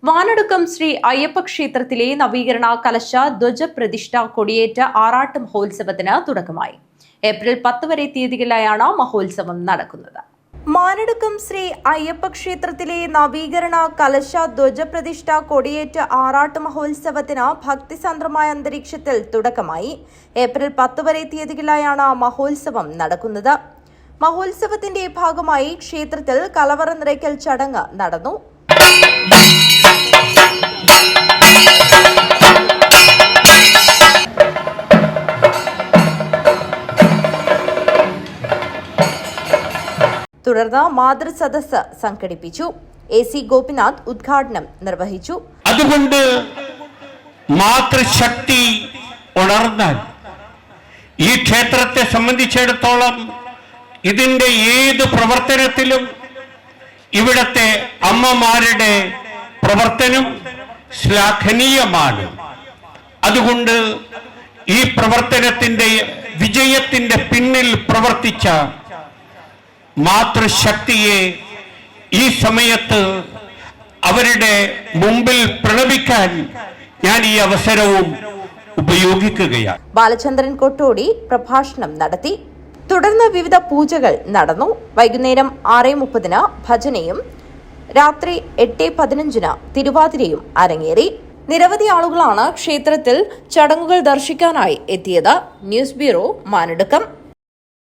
വാനടുക്കം ശ്രീ അയ്യപ്പ ക്ഷേത്രത്തിലെ നവീകരണ കലശ ധ്വജപ്രതിഷ്ഠ കൊടിയേറ്റ ആറാട്ട് മഹോത്സവത്തിന് തുടക്കമായി. ഏപ്രിൽ 10 വരെ തീയതികളിലായാണ് മഹോത്സവം നടക്കുന്നത്. മാനടുക്കം ശ്രീ അയ്യപ്പ ക്ഷേത്രത്തിലെ നവീകരണ കലശ ധ്വജപ്രതിഷ്ഠ കൊടിയേറ്റ ആറാട്ട് മഹോത്സവത്തിന് ഭക്തിസാന്ദ്രമായ അന്തരീക്ഷത്തിൽ തുടക്കമായി. ഏപ്രിൽ 10 വരെ തീയതികളിലായാണ് മഹോത്സവം നടക്കുന്നത്. മഹോത്സവത്തിന്റെ ഭാഗമായി ക്ഷേത്രത്തിൽ കലവറ നിറയ്ക്കൽ ചടങ്ങ് നടന്നു. തുടർന്ന് മാതൃസദസ്സ് സംഘടിപ്പിച്ചു. AC ഗോപിനാഥ് ഉദ്ഘാടനം നിർവഹിച്ചു. അതുകൊണ്ട് മാതൃശക്തി ഉണർന്നാൽ ഈ ക്ഷേത്രത്തെ സംബന്ധിച്ചിടത്തോളം ഇതിന്റെ ഏത് പ്രവർത്തനത്തിലും ഇവിടത്തെ അമ്മമാരുടെ പ്രവർത്തനം ശ്ലാഘനീയമാണ്. അതുകൊണ്ട് ഈ പ്രവർത്തനത്തിന്റെ വിജയത്തിന്റെ പിന്നിൽ പ്രവർത്തിച്ച മാതൃശക്തിയെ ഈ സമയത്ത് അവരുടെ മുമ്പിൽ പ്രണമിക്കാൻ ഞാൻ ഈ അവസരവും ഉപയോഗിക്കുകയാണ്. ബാലചന്ദ്രൻ കൊട്ടോടി പ്രഭാഷണം നടത്തി. തുടർന്ന് വിവിധ പൂജകൾ നടന്നു. വൈകുന്നേരം 6:30 ഭജനയും രാത്രി 8:15 തിരുവാതിരയും അരങ്ങേറി. നിരവധി ആളുകളാണ് ക്ഷേത്രത്തിൽ ചടങ്ങുകൾ ദർശിക്കാനായി എത്തിയത്. News bureau, Manadukkam.